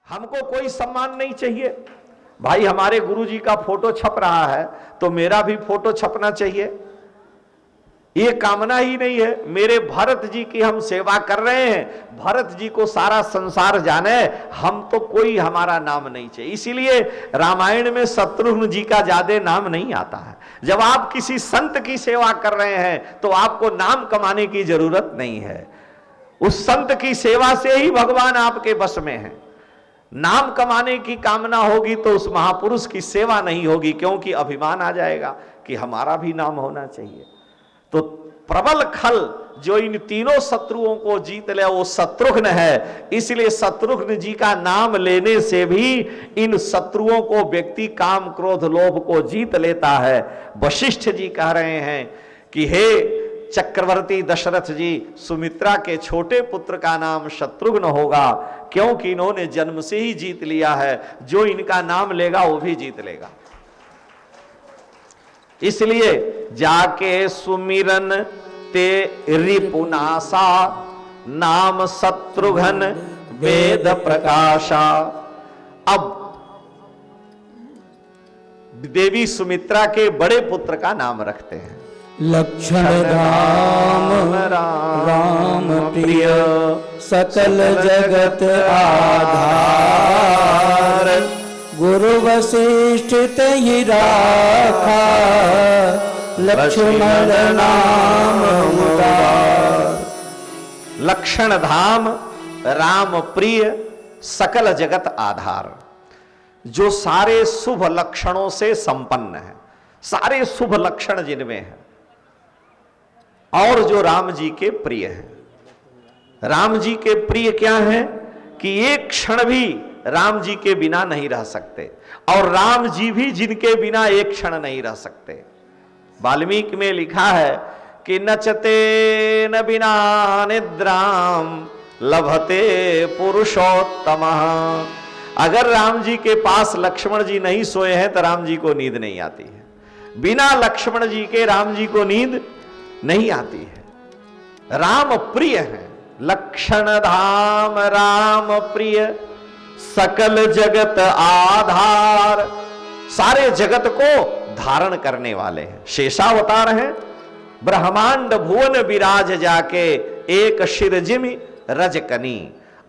हमको कोई सम्मान नहीं चाहिए। भाई हमारे गुरुजी का फोटो छप रहा है तो मेरा भी फोटो छपना चाहिए, ये कामना ही नहीं है। मेरे भरत जी की हम सेवा कर रहे हैं, भरत जी को सारा संसार जाने, हम तो कोई हमारा नाम नहीं चाहिए। इसीलिए रामायण में शत्रुघ्न जी का ज्यादा नाम नहीं आता है। जब आप किसी संत की सेवा कर रहे हैं तो आपको नाम कमाने की जरूरत नहीं है, उस संत की सेवा से ही भगवान आपके बस में है। नाम कमाने की कामना होगी तो उस महापुरुष की सेवा नहीं होगी, क्योंकि अभिमान आ जाएगा कि हमारा भी नाम होना चाहिए। तो प्रबल खल जो इन तीनों शत्रुओं को जीत ले वो शत्रुघ्न है। इसलिए शत्रुघ्न जी का नाम लेने से भी इन शत्रुओं को व्यक्ति काम क्रोध लोभ को जीत लेता है। वशिष्ठ जी कह रहे हैं कि हे चक्रवर्ती दशरथ जी, सुमित्रा के छोटे पुत्र का नाम शत्रुघ्न होगा, क्योंकि इन्होंने जन्म से ही जीत लिया है, जो इनका नाम लेगा वो भी जीत लेगा। इसलिए जाके सुमिरन ते रिपुनासा, नाम शत्रुघ्न वेद प्रकाशा। अब देवी सुमित्रा के बड़े पुत्र का नाम रखते हैं लक्षण राम राम प्रिय, सकल जगत आधार। गुरु वशिष्ठ तहि राखा, लक्ष्मण नाम मुरार। लक्षण धाम राम प्रिय, सकल जगत आधार, जो सारे शुभ लक्षणों से संपन्न है, सारे शुभ लक्षण जिनमें है, और जो राम जी के प्रिय है। राम जी के प्रिय क्या है कि एक क्षण भी राम जी के बिना नहीं रह सकते, और राम जी भी जिनके बिना एक क्षण नहीं रह सकते। वाल्मीकि में लिखा है कि नचते न बिना निद्राम लभते पुरुषोत्तम। अगर राम जी के पास लक्ष्मण जी नहीं सोए हैं तो राम जी को नींद नहीं आती है, बिना लक्ष्मण जी के राम जी को नींद नहीं आती है। राम प्रिय है, लक्षण धाम राम प्रिय, सकल जगत आधार, सारे जगत को धारण करने वाले हैं। शेषावतार हैं, ब्रह्मांड भुवन विराज जाके एक शिर जिमि रजकनी।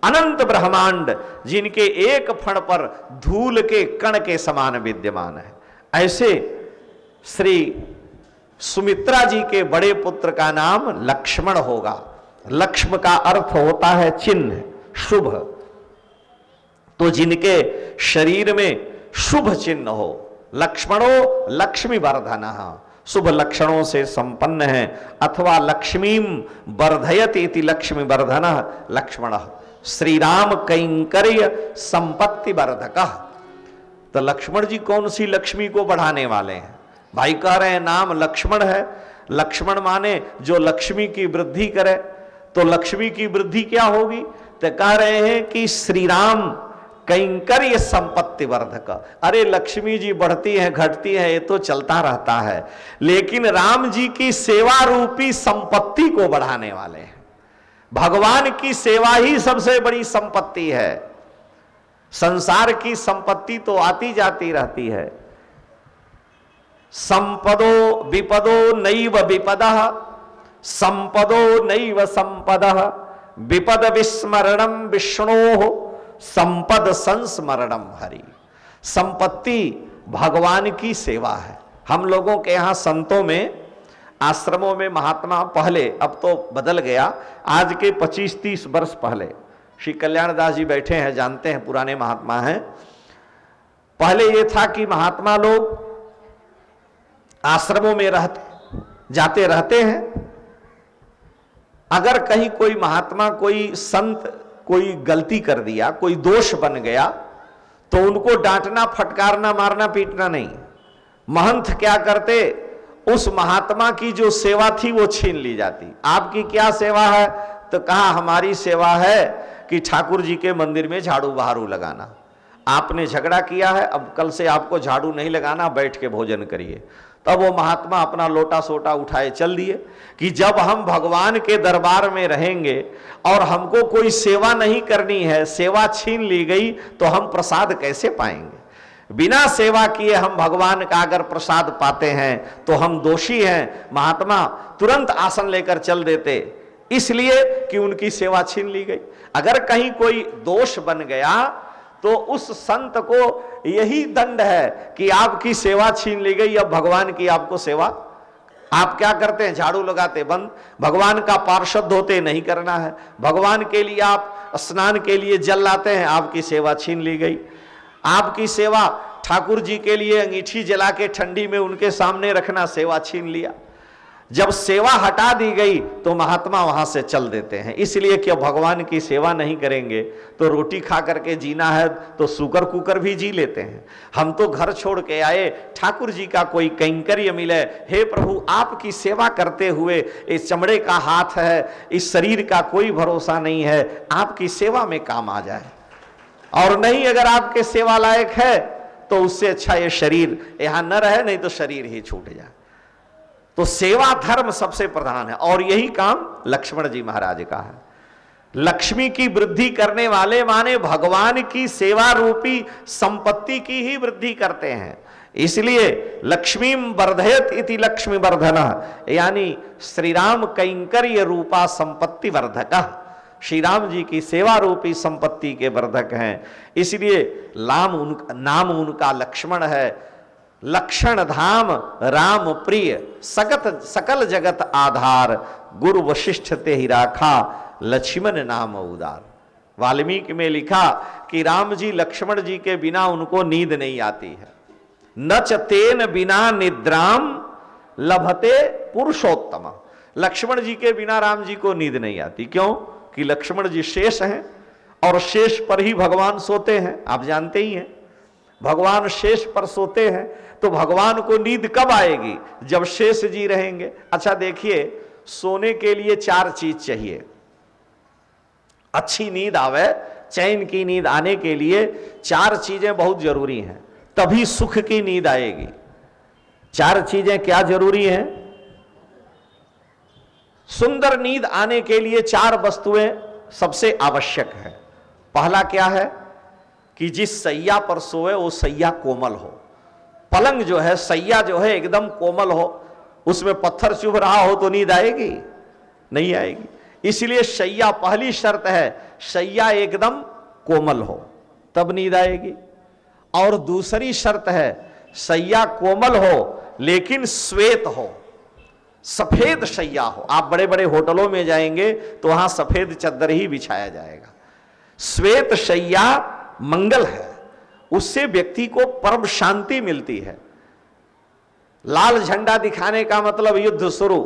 अनंत ब्रह्मांड जिनके एक फण पर धूल के कण के समान विद्यमान है। ऐसे श्री सुमित्रा जी के बड़े पुत्र का नाम लक्ष्मण होगा। लक्ष्म का अर्थ होता है चिन्ह, शुभ। तो जिनके शरीर में शुभ चिन्ह हो, लक्ष्मणो लक्ष्मी वर्धनः, शुभ लक्षणों से संपन्न है। अथवा लक्ष्मीम वर्धयति इति लक्ष्मी वर्धनः लक्ष्मणः। श्री राम कैंकर्य संपत्ति वर्धकः। तो लक्ष्मण जी कौन सी लक्ष्मी को बढ़ाने वाले हैं? भाई कह रहे हैं नाम लक्ष्मण है, लक्ष्मण माने जो लक्ष्मी की वृद्धि करे। तो लक्ष्मी की वृद्धि क्या होगी? तो कह रहे हैं कि श्री राम कैंकर्य संपत्ति वर्धक। अरे लक्ष्मी जी बढ़ती है घटती है ये तो चलता रहता है, लेकिन राम जी की सेवा रूपी संपत्ति को बढ़ाने वाले हैं। भगवान की सेवा ही सबसे बड़ी संपत्ति है। संसार की संपत्ति तो आती जाती रहती है। संपदो विपदो नैव विपदः, संपदो नैव संपदः, विपद विस्मरणम विष्णोः, संपद संस्मरणम हरि। संपत्ति भगवान की सेवा है। हम लोगों के यहाँ संतों में, आश्रमों में महात्मा पहले, अब तो बदल गया, आज के 25-30 वर्ष पहले श्री कल्याण दास जी बैठे हैं, जानते हैं, पुराने महात्मा हैं। पहले ये था कि महात्मा लोग आश्रमों में जाते रहते हैं। अगर कहीं कोई महात्मा, कोई संत कोई गलती कर दिया, कोई दोष बन गया, तो उनको डांटना, फटकारना, मारना, पीटना नहीं। महंत क्या करते, उस महात्मा की जो सेवा थी वो छीन ली जाती। आपकी क्या सेवा है? तो कहा हमारी सेवा है कि ठाकुर जी के मंदिर में झाड़ू बहारू लगाना। आपने झगड़ा किया है, अब कल से आपको झाड़ू नहीं लगाना, बैठ के भोजन करिए। तब वो महात्मा अपना लोटा सोटा उठाए चल दिए कि जब हम भगवान के दरबार में रहेंगे और हमको कोई सेवा नहीं करनी है, सेवा छीन ली गई तो हम प्रसाद कैसे पाएंगे? बिना सेवा किए हम भगवान का अगर प्रसाद पाते हैं तो हम दोषी हैं। महात्मा तुरंत आसन लेकर चल देते, इसलिए कि उनकी सेवा छीन ली गई। अगर कहीं कोई दोष बन गया तो उस संत को यही दंड है कि आपकी सेवा छीन ली गई, अब भगवान की आपको सेवा। आप क्या करते हैं? झाड़ू लगाते बंद, भगवान का पार्षद होते नहीं करना है, भगवान के लिए आप स्नान के लिए जल लाते हैं, आपकी सेवा छीन ली गई। आपकी सेवा ठाकुर जी के लिए अंगीठी जला के ठंडी में उनके सामने रखना, सेवा छीन लिया। जब सेवा हटा दी गई तो महात्मा वहां से चल देते हैं, इसलिए कि भगवान की सेवा नहीं करेंगे तो रोटी खा करके जीना है तो सूकर कुकर भी जी लेते हैं। हम तो घर छोड़ के आए, ठाकुर जी का कोई कैंकर्य मिले, हे प्रभु आपकी सेवा करते हुए, इस चमड़े का हाथ है, इस शरीर का कोई भरोसा नहीं है, आपकी सेवा में काम आ जाए। और नहीं, अगर आपके सेवा लायक है तो उससे अच्छा ये शरीर यहां न रहे, नहीं तो शरीर ही छूट जाए। तो सेवा धर्म सबसे प्रधान है और यही काम लक्ष्मण जी महाराज का है। लक्ष्मी की वृद्धि करने वाले माने भगवान की सेवा रूपी संपत्ति की ही वृद्धि करते हैं। इसलिए लक्ष्मी वर्धयत इति लक्ष्मी वर्धनः, यानी श्री राम कैंकर्य रूपा संपत्ति वर्धक, श्री राम जी की सेवा रूपी संपत्ति के वर्धक हैं। इसलिए नाम उनका लक्ष्मण है। लक्षण धाम राम प्रिय, सकल जगत आधार, गुरु वशिष्ठ ते ही राखा, लक्ष्मण नाम उदार। वाल्मीकि में लिखा कि राम जी लक्ष्मण जी के बिना उनको नींद नहीं आती है। न च तेन बिना निद्राम लभते पुरुषोत्तम, लक्ष्मण जी के बिना राम जी को नींद नहीं आती। क्यों? कि लक्ष्मण जी शेष हैं और शेष पर ही भगवान सोते हैं। आप जानते ही हैं, भगवान शेष पर सोते हैं तो भगवान को नींद कब आएगी? जब शेष जी रहेंगे। अच्छा देखिए, सोने के लिए 4 चीज चाहिए। अच्छी नींद आवे, चैन की नींद आने के लिए 4 चीजें बहुत जरूरी हैं, तभी सुख की नींद आएगी। 4 चीजें क्या जरूरी हैं? सुंदर नींद आने के लिए 4 वस्तुएं सबसे आवश्यक है। पहला क्या है कि जिस सैया पर सोए वो सैया कोमल हो। पलंग जो है, सैया जो है एकदम कोमल हो, उसमें पत्थर चुभ रहा हो तो नींद आएगी? नहीं आएगी। इसलिए सैया पहली शर्त है, सैया एकदम कोमल हो तब नींद आएगी। और दूसरी शर्त है, सैया कोमल हो लेकिन श्वेत हो, सफेद सैया हो। आप बड़े बड़े होटलों में जाएंगे तो वहां सफेद चद्दर ही बिछाया जाएगा। श्वेत सैया मंगल है, उससे व्यक्ति को परम शांति मिलती है। लाल झंडा दिखाने का मतलब युद्ध शुरू,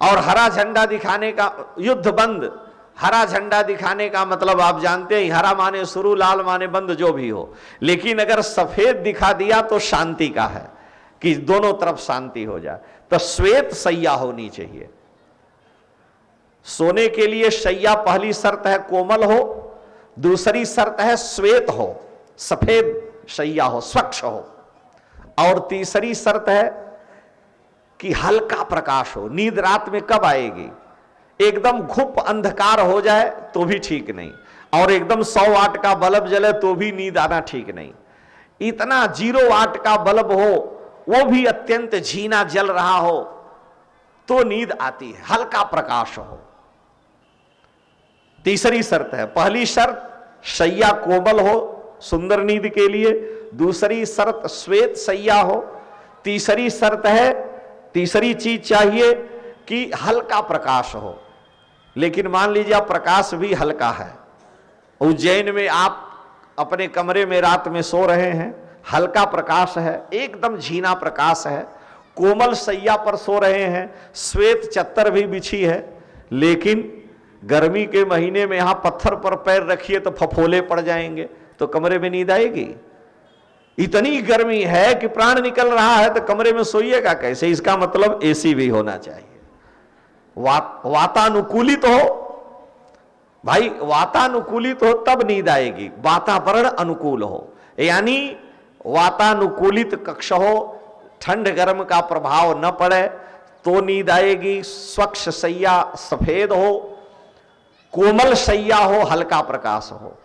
और हरा झंडा दिखाने का युद्ध बंद। हरा झंडा दिखाने का मतलब आप जानते हैं, हरा माने शुरू, लाल माने बंद, जो भी हो। लेकिन अगर सफेद दिखा दिया तो शांति का है कि दोनों तरफ शांति हो जाए। तो श्वेत सैया होनी चाहिए। सोने के लिए सैया पहली शर्त है कोमल हो, दूसरी शर्त है श्वेत हो, सफेद सैया हो, स्वच्छ हो, और तीसरी शर्त है कि हल्का प्रकाश हो। नींद रात में कब आएगी? एकदम घुप अंधकार हो जाए तो भी ठीक नहीं, और एकदम 100 वाट का बल्ब जले तो भी नींद आना ठीक नहीं। इतना 0 वाट का बल्ब हो, वो भी अत्यंत झीना जल रहा हो तो नींद आती है, हल्का प्रकाश हो। तीसरी शर्त है, पहली शर्त सैया कोमल हो सुंदर नींद के लिए, दूसरी शर्त श्वेत सैया हो, तीसरी शर्त है, तीसरी चीज चाहिए कि हल्का प्रकाश हो। लेकिन मान लीजिए प्रकाश भी हल्का है, उज्जैन में आप अपने कमरे में रात में सो रहे हैं, हल्का प्रकाश है, एकदम झीना प्रकाश है, कोमल सैया पर सो रहे हैं, श्वेत चद्दर भी बिछी है, लेकिन गर्मी के महीने में यहां पत्थर पर पैर रखिए तो फफोले पड़ जाएंगे, तो कमरे में नींद आएगी? इतनी गर्मी है कि प्राण निकल रहा है, तो कमरे में सोइएगा कैसे? इसका मतलब एसी भी होना चाहिए, वातानुकूलित हो भाई, वातानुकूलित हो तब नींद आएगी, वातावरण अनुकूल हो। यानी वातानुकूलित कक्ष हो, ठंड गर्म का प्रभाव न पड़े तो नींद आएगी, स्वच्छ सैया सफेद हो, कोमल सैया हो, हल्का प्रकाश हो।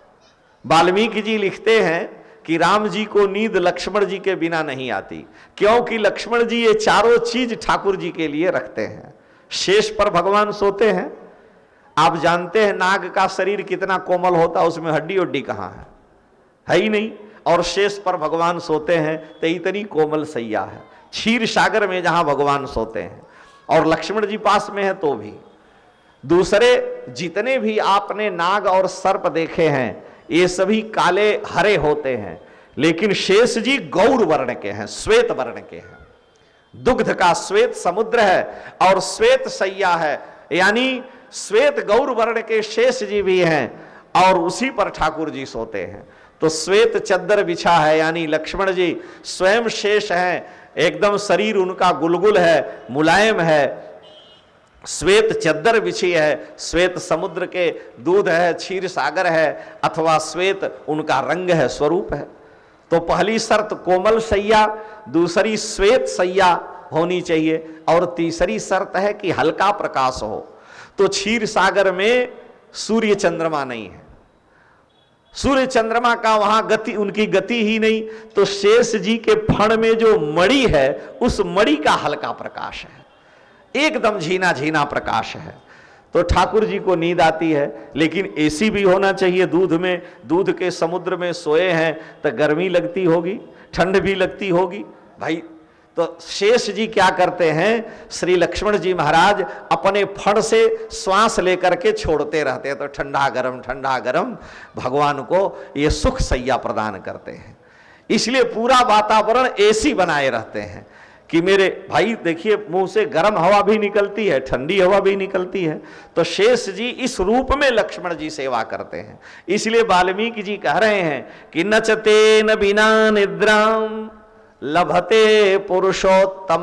वाल्मीकि जी लिखते हैं कि राम जी को नींद लक्ष्मण जी के बिना नहीं आती, क्योंकि लक्ष्मण जी ये चारों चीज ठाकुर जी के लिए रखते हैं। शेष पर भगवान सोते हैं। आप जानते हैं नाग का शरीर कितना कोमल होता, उसमें हड्डी उड्डी कहां है ही नहीं, और शेष पर भगवान सोते हैं तो इतनी कोमल सैया है। क्षीर सागर में जहां भगवान सोते हैं और लक्ष्मण जी पास में है तो भी। दूसरे जितने भी आपने नाग और सर्प देखे हैं ये सभी काले हरे होते हैं, लेकिन शेष जी गौर वर्ण के हैं, श्वेत वर्ण के हैं। दुग्ध का श्वेत समुद्र है और श्वेत सैया है, यानी श्वेत गौर वर्ण के शेष जी भी हैं और उसी पर ठाकुर जी सोते हैं। तो श्वेत चद्दर बिछा है, यानी लक्ष्मण जी स्वयं शेष हैं, एकदम शरीर उनका गुलगुल है, मुलायम है, श्वेत चद्दर बिछी है, श्वेत समुद्र के दूध है, क्षीर सागर है, अथवा श्वेत उनका रंग है, स्वरूप है। तो पहली शर्त कोमल सैया, दूसरी श्वेत सैया होनी चाहिए, और तीसरी शर्त है कि हल्का प्रकाश हो। तो क्षीर सागर में सूर्य चंद्रमा नहीं है, सूर्य चंद्रमा का वहां गति, उनकी गति ही नहीं। तो शेष जी के फण में जो मणि है उस मणि का हल्का प्रकाश है, एकदम झीना झीना प्रकाश है। तो ठाकुर जी को नींद आती है, लेकिन एसी भी होना चाहिए दूध में। दूध के समुद्र में सोए हैं तो गर्मी लगती होगी, ठंड भी लगती होगी भाई। तो शेष जी क्या करते हैं, श्री लक्ष्मण जी महाराज अपने फण से श्वास लेकर के छोड़ते रहते हैं, तो ठंडा गरम भगवान को ये सुख सैया प्रदान करते हैं। इसलिए पूरा वातावरण एसी बनाए रहते हैं कि मेरे भाई देखिए मुंह से गर्म हवा भी निकलती है, ठंडी हवा भी निकलती है। तो शेष जी इस रूप में लक्ष्मण जी सेवा करते हैं। इसलिए वाल्मीकि जी कह रहे हैं कि नचते न बिना निद्राम लभते पुरुषोत्तम।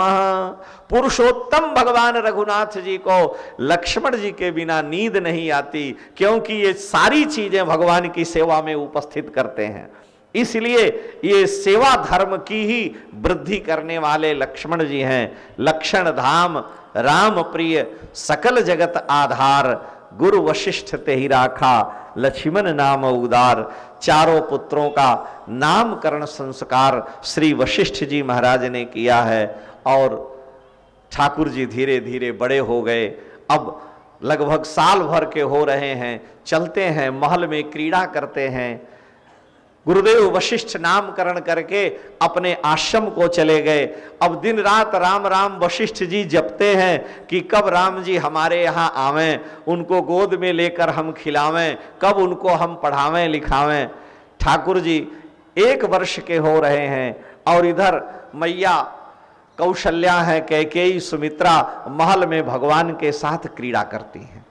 पुरुषोत्तम भगवान रघुनाथ जी को लक्ष्मण जी के बिना नींद नहीं आती, क्योंकि ये सारी चीजें भगवान की सेवा में उपस्थित करते हैं। इसलिए ये सेवा धर्म की ही वृद्धि करने वाले लक्ष्मण जी हैं। लक्षण धाम राम प्रिय सकल जगत आधार, गुरु वशिष्ठ ते ही राखा लक्ष्मण नाम उदार। चारों पुत्रों का नामकरण संस्कार श्री वशिष्ठ जी महाराज ने किया है और ठाकुर जी धीरे धीरे बड़े हो गए। अब लगभग साल भर के हो रहे हैं, चलते हैं, महल में क्रीड़ा करते हैं। गुरुदेव वशिष्ठ नामकरण करके अपने आश्रम को चले गए। अब दिन रात राम राम वशिष्ठ जी जपते हैं कि कब राम जी हमारे यहाँ आवें, उनको गोद में लेकर हम खिलावें, कब उनको हम पढ़ावें लिखावें। ठाकुर जी 1 वर्ष के हो रहे हैं और इधर मैया कौशल्या है, कैकेयी, सुमित्रा महल में भगवान के साथ क्रीड़ा करती हैं,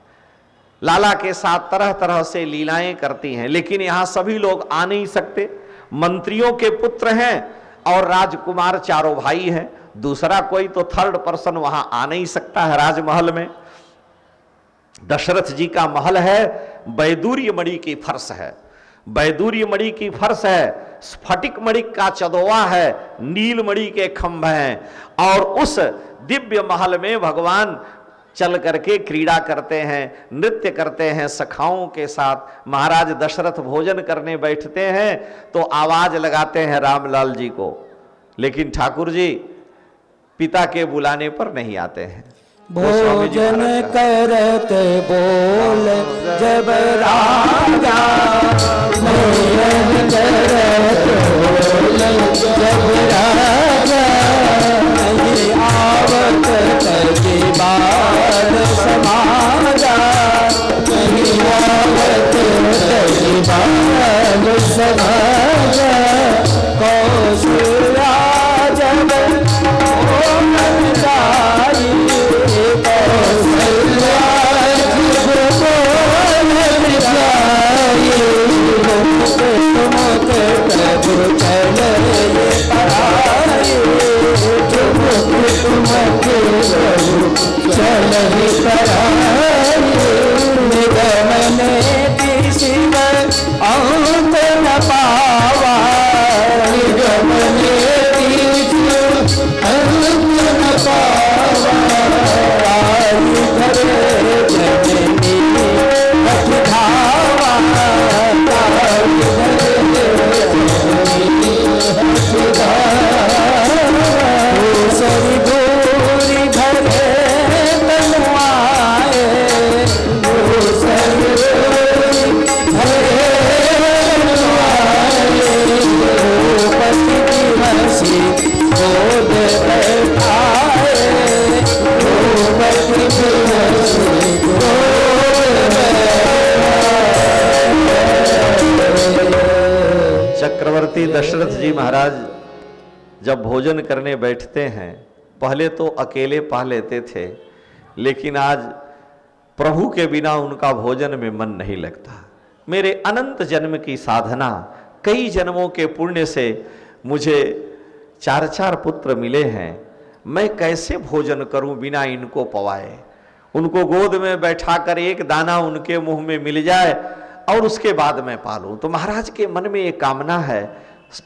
लाला के साथ तरह तरह से लीलाएं करती हैं। लेकिन यहां सभी लोग आ नहीं सकते, मंत्रियों के पुत्र हैं और राजकुमार चारों भाई हैं, दूसरा कोई तो थर्ड पर्सन वहां आ नहीं सकता है राजमहल में। दशरथ जी का महल है, वैदूर्य मणि की फर्श है, वैदूर्य मणि की फर्श है, स्फटिक मणि का चदोवा है, नील मणि के खंभ हैं और उस दिव्य महल में भगवान चल करके क्रीड़ा करते हैं, नृत्य करते हैं सखाओं के साथ। महाराज दशरथ भोजन करने बैठते हैं तो आवाज लगाते हैं रामलाल जी को, लेकिन ठाकुर जी पिता के बुलाने पर नहीं आते हैं। भोजन करते बोल जब राजा, भोजन करते बोल जब राजा, नहीं आवत तकी बात समाजा, नहीं आवत तकी बात समाजा। कौशल्या जब अपने तीर्थ अंत न पावा, आई धरे जननी हठ धावा, आई धरे जननी हठ धावा। सरी भूरी भरे तनुआए, सरी भरे हसी गोद बैठाए, द्रौपदी हसी गोद बैठाए। चक्रवर्ती दशरथ जी महाराज जब भोजन करने बैठते हैं, पहले तो अकेले पा लेते थे, लेकिन आज प्रभु के बिना उनका भोजन में मन नहीं लगता। मेरे अनंत जन्म की साधना, कई जन्मों के पुण्य से मुझे 4-4 पुत्र मिले हैं, मैं कैसे भोजन करूं बिना इनको पवाए। उनको गोद में बैठाकर एक दाना उनके मुंह में मिल जाए और उसके बाद मैं पालूं। तो महाराज के मन में एक कामना है,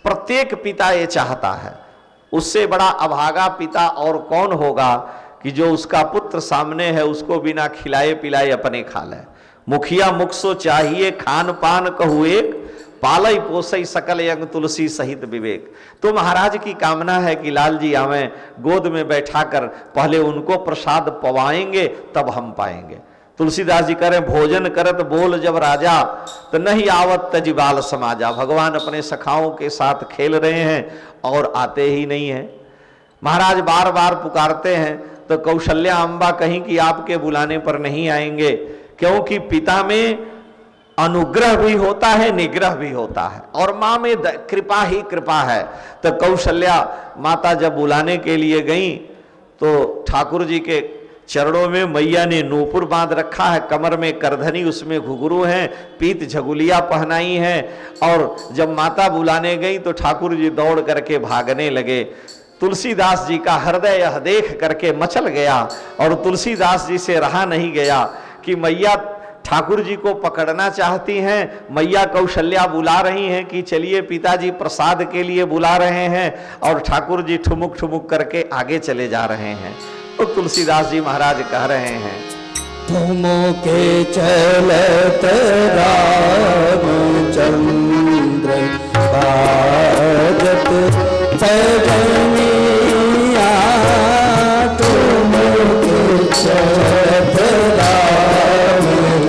प्रत्येक पिता ये चाहता है। उससे बड़ा अभागा पिता और कौन होगा कि जो उसका पुत्र सामने है उसको बिना खिलाए पिलाए अपने खा ले। मुखिया मुख सो चाहिए खान पान कहू एक, पालई पोसई सकल यज्ञ तुलसी सहित विवेक। तो महाराज की कामना है कि लाल जी आवे, गोद में बैठाकर पहले उनको प्रसाद पवाएंगे तब हम पाएंगे। तुलसीदास जी करें भोजन करत बोल जब राजा, तो नहीं आवत तजिबाल समाजा। भगवान अपने सखाओं के साथ खेल रहे हैं और आते ही नहीं हैं। महाराज बार बार पुकारते हैं तो कौशल्या अम्बा कहीं कि आपके बुलाने पर नहीं आएंगे, क्योंकि पिता में अनुग्रह भी होता है, निग्रह भी होता है, और माँ में कृपा ही कृपा है। तो कौशल्या माता जब बुलाने के लिए गई तो ठाकुर जी के चरणों में मैया ने नूपुर बांध रखा है, कमर में करधनी, उसमें घुघरू हैं, पीत झगुलिया पहनाई है। और जब माता बुलाने गई तो ठाकुर जी दौड़ करके भागने लगे। तुलसीदास जी का हृदय यह देख करके मचल गया और तुलसीदास जी से रहा नहीं गया कि मैया ठाकुर जी को पकड़ना चाहती हैं, मैया कौशल्या बुला रही हैं कि चलिए पिताजी प्रसाद के लिए बुला रहे हैं, और ठाकुर जी ठुमुक ठुमुक करके आगे चले जा रहे हैं। तो तुलसीदास जी महाराज कह रहे हैं, तुमके चलत रामचंद्र बाजत पैजनिया, तुमके चलत रामचंद्र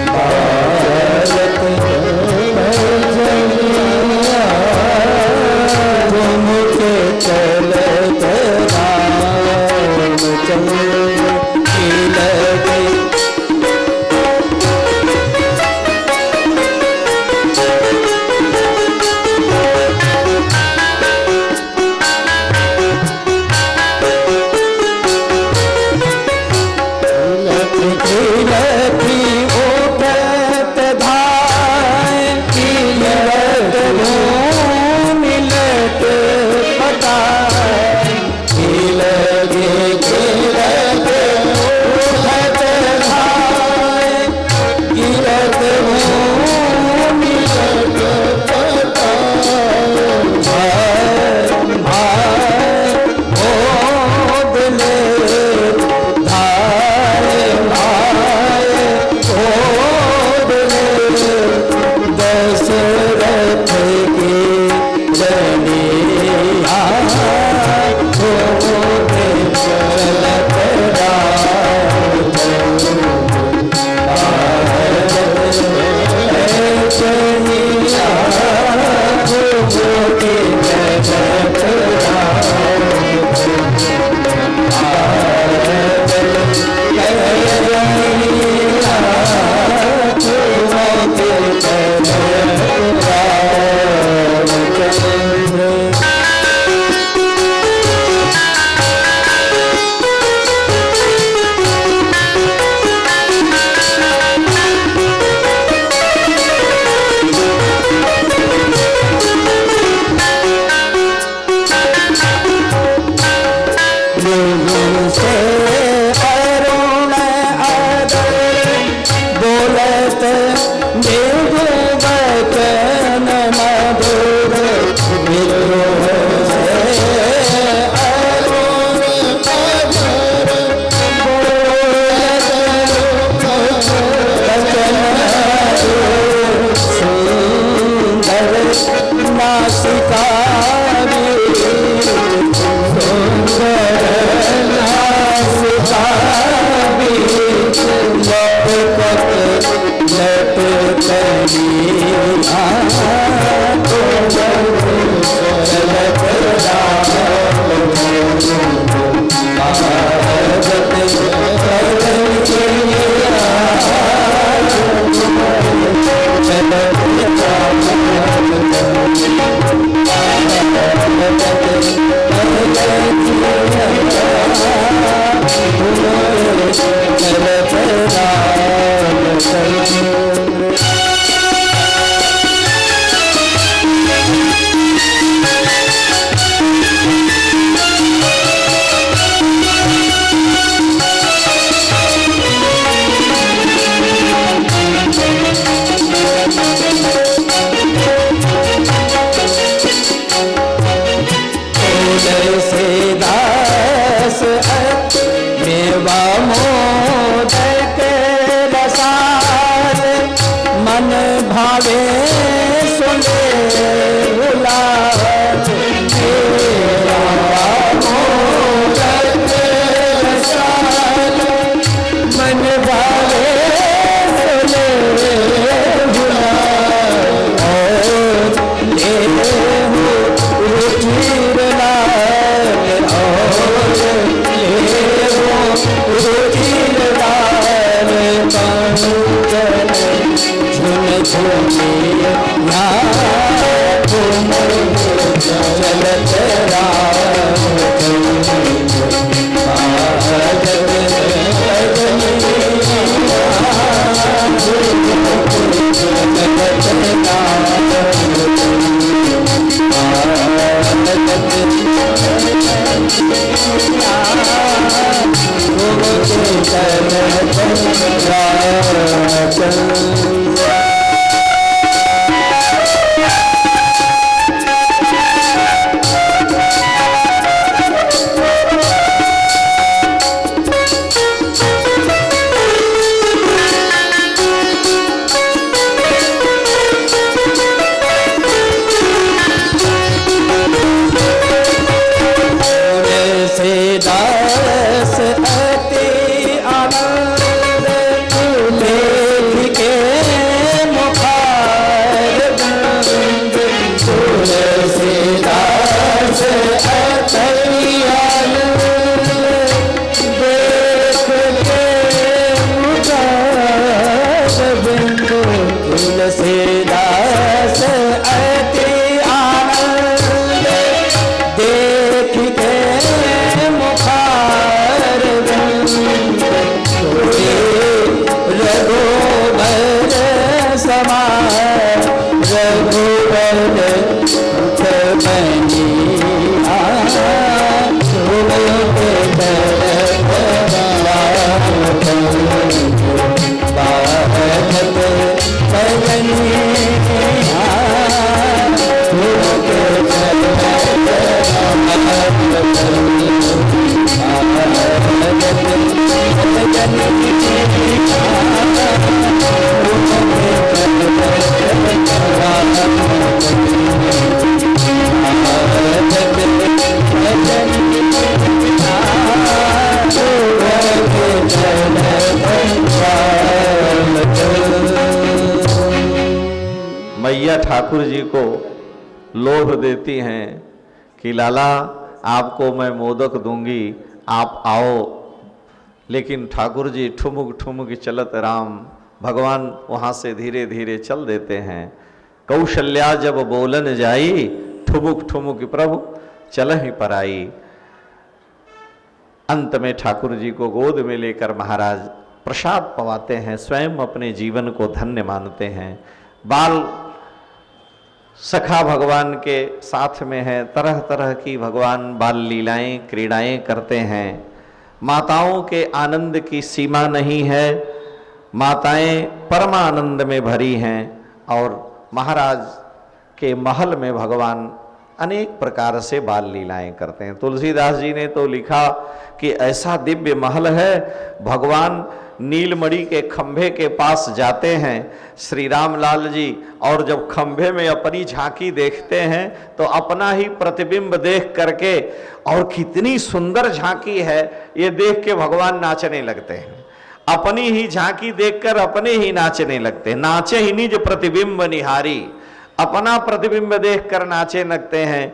बाजत पैजनिया, तुमके चलत रामचंद्र की लगे कलिया चलत मैया ठाकुर जी को लोभ देती हैं कि लाला आपको मैं मोदक दूंगी, आप आओ। लेकिन ठाकुर जी ठुमुक ठुमुक चलत राम, भगवान वहाँ से धीरे धीरे चल देते हैं। कौशल्या जब बोलन जाई, ठुमुक ठुमुक प्रभु चल ही पर आई। अंत में ठाकुर जी को गोद में लेकर महाराज प्रसाद पवाते हैं, स्वयं अपने जीवन को धन्य मानते हैं। बाल सखा भगवान के साथ में है, तरह तरह की भगवान बाल लीलाएं क्रीड़ाएं करते हैं। माताओं के आनंद की सीमा नहीं है, माताएं परमानंद में भरी हैं। और महाराज के महल में भगवान अनेक प्रकार से बाल लीलाएं करते हैं। तुलसीदास जी ने तो लिखा कि ऐसा दिव्य महल है, भगवान नीलमणि के खंभे के पास जाते हैं श्री रामलाल जी, और जब खंभे में अपनी झांकी देखते हैं तो अपना ही प्रतिबिंब देख करके, और कितनी सुंदर झांकी है ये देख के भगवान नाचने लगते हैं। अपनी ही झांकी देखकर अपने ही नाचने लगते, नाचे ही निज प्रतिबिंब निहारी, अपना प्रतिबिंब देखकर नाचे लगते हैं,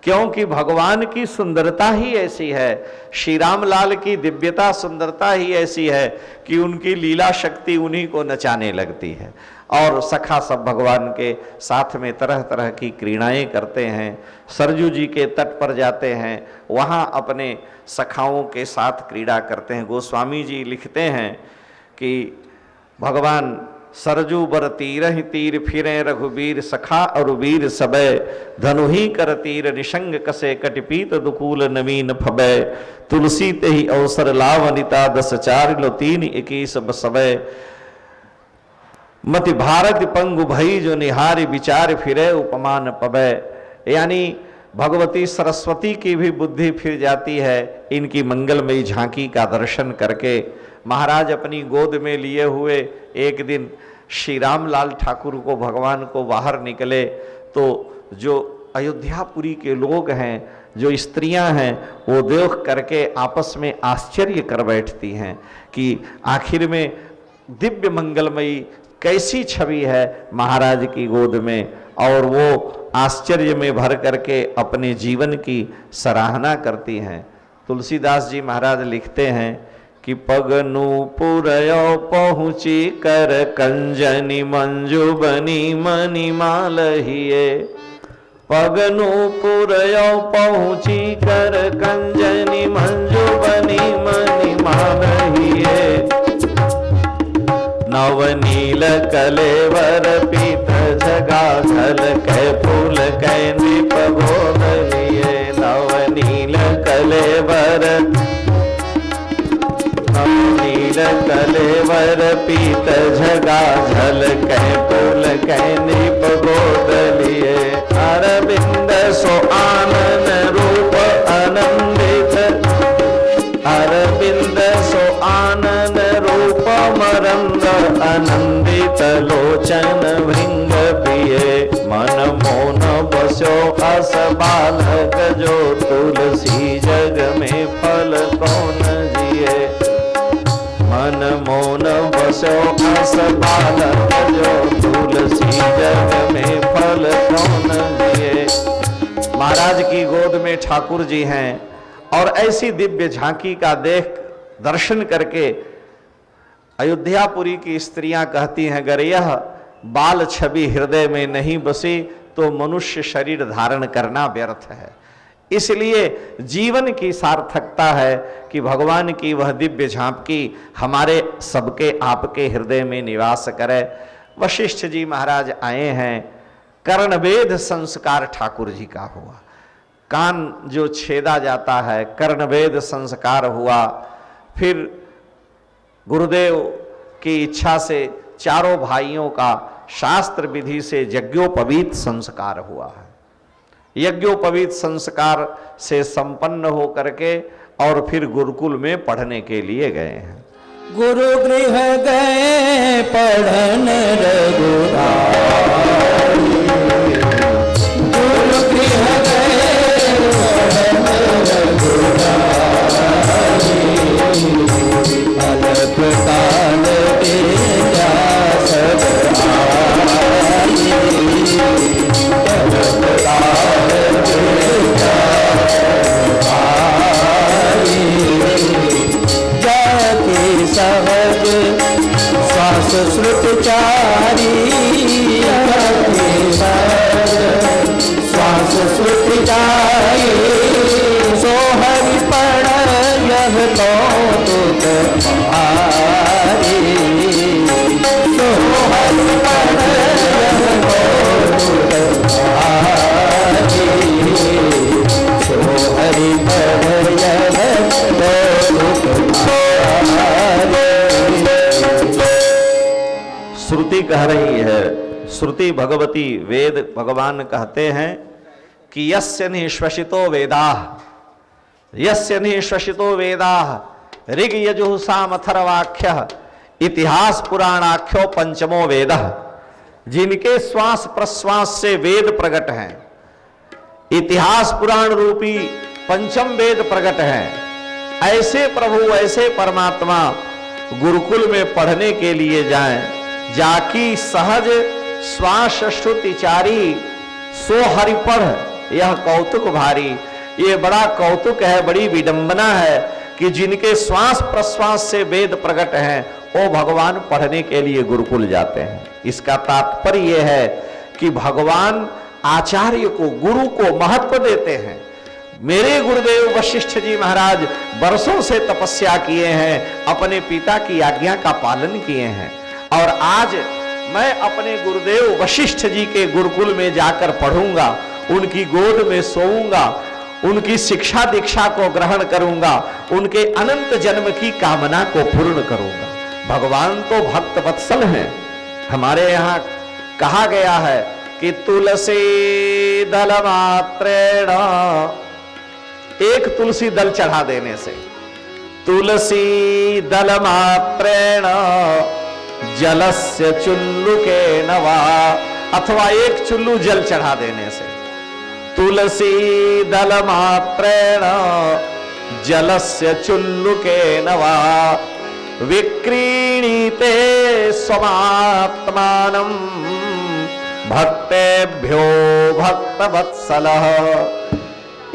क्योंकि भगवान की सुंदरता ही ऐसी है, श्री रामलाल की दिव्यता सुंदरता ही ऐसी है कि उनकी लीला शक्ति उन्हीं को नचाने लगती है। और सखा सब भगवान के साथ में तरह तरह की क्रीड़ाएं करते हैं। सरजू जी के तट पर जाते हैं, वहाँ अपने सखाओं के साथ क्रीड़ा करते हैं। गोस्वामी जी लिखते हैं कि भगवान सरजू बर तीर ही तीर फिरे रघुबीर सखा और वीर सबे, धनु ही कर तीर निशंग कसे कटिपीत दुकूल नवीन फबे, तुलसी ते ही अवसर लावनिता 10 4 लो 3 21 बसबे, मति भारत पंगु भई जो निहारी विचार फिरे उपमान पबे। यानी भगवती सरस्वती की भी बुद्धि फिर जाती है इनकी मंगलमयी झांकी का दर्शन करके। महाराज अपनी गोद में लिए हुए एक दिन श्री रामलाल ठाकुर को भगवान को बाहर निकले तो जो अयोध्यापुरी के लोग हैं, जो स्त्रियां हैं, वो देख करके आपस में आश्चर्य कर बैठती हैं कि आखिर में दिव्य मंगलमयी कैसी छवि है महाराज की गोद में, और वो आश्चर्य में भर करके अपने जीवन की सराहना करती हैं। तुलसीदास जी महाराज लिखते हैं कि पगनूपुर पहुँची कर कंजनी मंजू बनी मनी मालहिए, पगनूपुर पहुँची कर कंजनी मंजू बनी मनी मालहिए, नवनील कलेवर पीत झगा झल कै फूल कै नृप गोद लिए, नवनील कलेवर नवनील कलेवर पीत झगा झल कै फूल कै नृप गोद लिए, अरविंद सो आनन रूप आनंदित, अरविंद सो आनन रूप मरंद आनंदित लोचन भृंग पिए, मन मोन बसो अस बालक जो तुलसी जग में फल कौन जिए, मन मोन बसो अस बालक जो तुलसी जग में फल कौन जिए। महाराज की गोद में ठाकुर जी हैं और ऐसी दिव्य झांकी का देख दर्शन करके अयोध्यापुरी की स्त्रियां कहती हैं, अगर यह बाल छवि हृदय में नहीं बसी तो मनुष्य शरीर धारण करना व्यर्थ है। इसलिए जीवन की सार्थकता है कि भगवान की वह दिव्य झांकी हमारे सबके आपके हृदय में निवास करे। वशिष्ठ जी महाराज आए हैं, कर्णवेद संस्कार ठाकुर जी का हुआ, कान जो छेदा जाता है कर्णवेद संस्कार हुआ। फिर गुरुदेव की इच्छा से चारों भाइयों का शास्त्र विधि से यज्ञोपवीत संस्कार हुआ है। यज्ञोपवीत संस्कार से संपन्न हो करके और फिर गुरुकुल में पढ़ने के लिए गए हैं। गुरु गृह गए पढ़न रघुराई, गुरु गृह गए पढ़न रघुराई, अलग काल तेजा सब आई, अलग काल तेजा आई, जाके सहज श्वास श्रुत चारी, जाके सहज श्वास श्रुत चारी, सो हरि पढ़ यह कौतुक भारी, सो हरि पढ़ यह कौतुक भारी, सो हरि पढ़ यह कौतुक भारी। श्रुति कह रही है, श्रुति भगवती वेद भगवान कहते हैं कि यस्य निश्वसितो वेदाः, यस्य निश्वसितो वेदाः ऋग यजुः साम अथर्वाख्यः इतिहास पुराणाख्यो पंचमो वेदः। जिनके श्वास प्रश्वास से वेद प्रकट हैं, इतिहास पुराण रूपी पंचम वेद प्रकट हैं, ऐसे प्रभु ऐसे परमात्मा गुरुकुल में पढ़ने के लिए जाएं। जाकी सहज श्वास श्रुतिचारी सो हरि पढ़ यह कौतुक भारी। ये बड़ा कौतुक है, बड़ी विडंबना है कि जिनके श्वास प्रश्वास से वेद प्रकट हैं वो भगवान पढ़ने के लिए गुरुकुल जाते हैं। इसका तात्पर्य यह है कि भगवान आचार्य को, गुरु को महत्व देते हैं। मेरे गुरुदेव वशिष्ठ जी महाराज बरसों से तपस्या किए हैं, अपने पिता की आज्ञा का पालन किए हैं, और आज मैं अपने गुरुदेव वशिष्ठ जी के गुरुकुल में जाकर पढ़ूंगा, उनकी गोद में सोऊंगा, उनकी शिक्षा दीक्षा को ग्रहण करूंगा, उनके अनंत जन्म की कामना को पूर्ण करूंगा। भगवान तो भक्त वत्सल हैं। हमारे यहाँ कहा गया है कि तुलसी दल मात्रेण, एक तुलसी दल चढ़ा देने से, तुलसी दल मात्रेण जलस्य चुल्लुके नवा, अथवा एक चुल्लू जल चढ़ा देने से, तुलसी दल मात्रेण जलस्य चुल्लुके नवा विक्रीणीते स्वमात्मानं भक्तेभ्यो भक्तवत्सलः।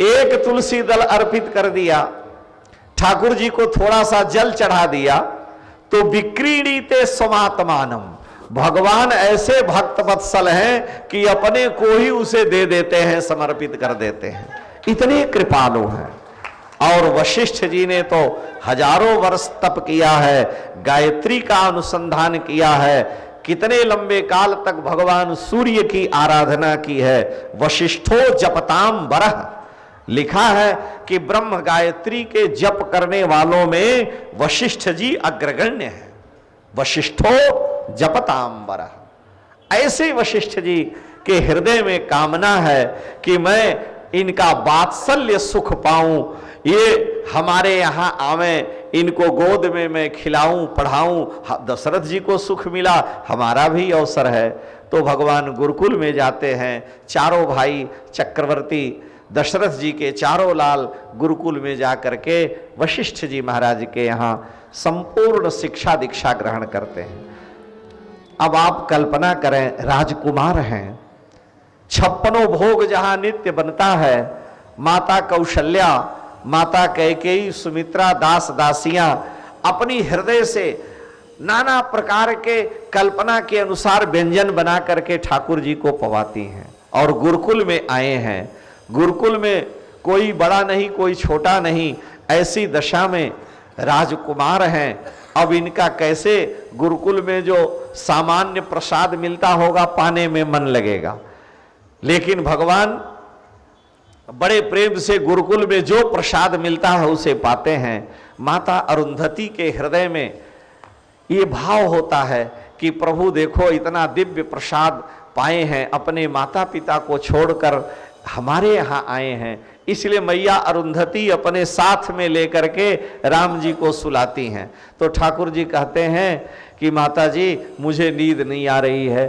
एक तुलसी दल अर्पित कर दिया, ठाकुर जी को थोड़ा सा जल चढ़ा दिया, तो विक्रीणीते स्वमात्मानं, भगवान ऐसे भक्त वत्सल हैं कि अपने को ही उसे दे देते हैं, समर्पित कर देते हैं, इतने कृपालु हैं। और वशिष्ठ जी ने तो हजारों वर्ष तप किया है, गायत्री का अनुसंधान किया है, कितने लंबे काल तक भगवान सूर्य की आराधना की है। वशिष्ठो जपताम बरह, लिखा है कि ब्रह्म गायत्री के जप करने वालों में वशिष्ठ जी अग्रगण्य है। वशिष्ठो जपताम बरह, ऐसे वशिष्ठ जी के हृदय में कामना है कि मैं इनका वात्सल्य सुख पाऊं, ये हमारे यहां आवे, इनको गोद में मैं खिलाऊं पढ़ाऊं। दशरथ जी को सुख मिला, हमारा भी अवसर है। तो भगवान गुरुकुल में जाते हैं। चारों भाई चक्रवर्ती दशरथ जी के चारों लाल गुरुकुल में जाकर के वशिष्ठ जी महाराज के यहाँ संपूर्ण शिक्षा दीक्षा ग्रहण करते हैं। अब आप कल्पना करें, राजकुमार हैं, 56 भोग जहां नित्य बनता है, माता कौशल्या, माता कैकेयी, सुमित्रा, दास दासियां अपनी हृदय से नाना प्रकार के कल्पना के अनुसार व्यंजन बना करके ठाकुर जी को पवाती हैं और गुरुकुल में आए हैं। गुरुकुल में कोई बड़ा नहीं, कोई छोटा नहीं, ऐसी दशा में राजकुमार हैं। अब इनका कैसे गुरुकुल में जो सामान्य प्रसाद मिलता होगा पाने में मन लगेगा, लेकिन भगवान बड़े प्रेम से गुरुकुल में जो प्रसाद मिलता है उसे पाते हैं। माता अरुंधति के हृदय में ये भाव होता है कि प्रभु देखो इतना दिव्य प्रसाद पाए हैं, अपने माता पिता को छोड़कर हमारे यहाँ आए हैं, इसलिए मैया अरुंधति अपने साथ में लेकर के राम जी को सुलाती हैं। तो ठाकुर जी कहते हैं कि माता जी मुझे नींद नहीं आ रही है।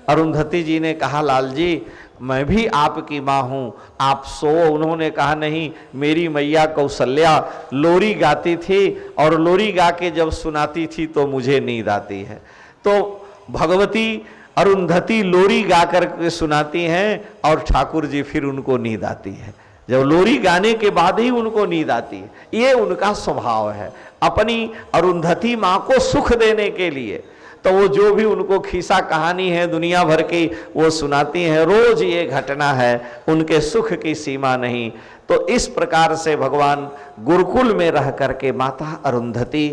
अरुंधति जी ने कहा लाल जी मैं भी आपकी माँ हूँ, आप सो। उन्होंने कहा नहीं, मेरी मैया कौशल्या लोरी गाती थी और लोरी गा के जब सुनाती थी तो मुझे नींद आती है। तो भगवती अरुंधति लोरी गा करके सुनाती हैं और ठाकुर जी फिर उनको नींद आती है, जब लोरी गाने के बाद ही उनको नींद आती है। ये उनका स्वभाव है, अपनी अरुंधति माँ को सुख देने के लिए। तो वो जो भी उनको खिस्सा कहानी है दुनिया भर की वो सुनाती हैं, रोज ये घटना है, उनके सुख की सीमा नहीं। तो इस प्रकार से भगवान गुरुकुल में रह करके माता अरुंधति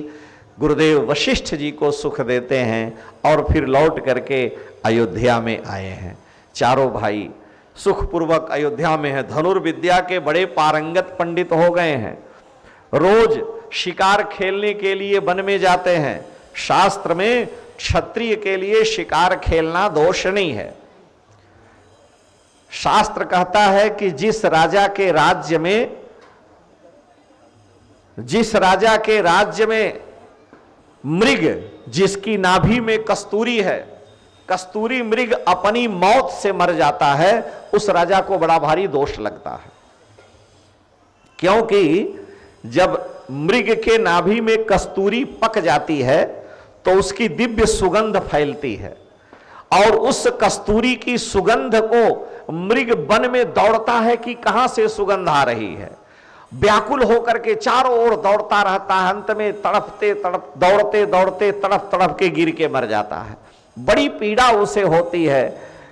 गुरुदेव वशिष्ठ जी को सुख देते हैं और फिर लौट करके अयोध्या में आए हैं। चारों भाई सुखपूर्वक अयोध्या में है, धनुर्विद्या के बड़े पारंगत पंडित हो गए हैं, रोज शिकार खेलने के लिए वन में जाते हैं। शास्त्र में क्षत्रिय के लिए शिकार खेलना दोष नहीं है। शास्त्र कहता है कि जिस राजा के राज्य में मृग जिसकी नाभि में कस्तूरी है, कस्तूरी मृग अपनी मौत से मर जाता है, उस राजा को बड़ा भारी दोष लगता है। क्योंकि जब मृग के नाभि में कस्तूरी पक जाती है तो उसकी दिव्य सुगंध फैलती है, और उस कस्तूरी की सुगंध को मृग वन में दौड़ता है कि कहां से सुगंध आ रही है। व्याकुल होकर के चारों ओर दौड़ता रहता है, अंत में दौड़ते दौड़ते तड़प तड़प के गिर के मर जाता है। बड़ी पीड़ा उसे होती है,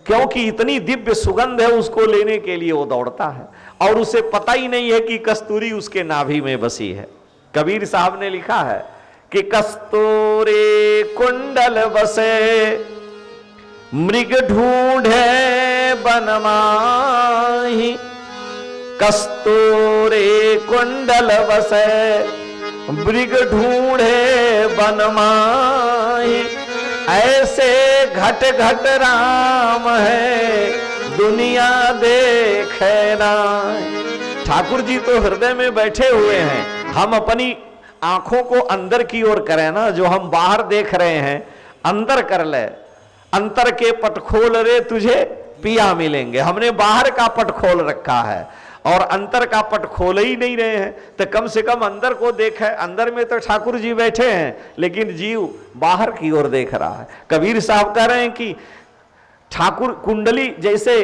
क्योंकि इतनी दिव्य सुगंध है, उसको लेने के लिए वो दौड़ता है और उसे पता ही नहीं है कि कस्तूरी उसके नाभि में बसी है। कबीर साहब ने लिखा है कि कस्तूरी कुंडल बसे मृग ढूंढे बनमाही, कस्तूरी कुंडल बसे मृग ढूंढे बनमाही, ऐसे घट घट राम है दुनिया देखे ना। ठाकुर जी तो हृदय में बैठे हुए हैं, हम अपनी आंखों को अंदर की ओर करें ना, जो हम बाहर देख रहे हैं अंदर कर ले। अंतर के पट खोल रे तुझे पिया मिलेंगे। हमने बाहर का पट खोल रखा है और अंतर का पट खोल ही नहीं रहे हैं, तो कम से कम अंदर को देखे। अंदर में तो ठाकुर जी बैठे हैं, लेकिन जीव बाहर की ओर देख रहा है। कबीर साहब कह रहे हैं कि ठाकुर कुंडली जैसे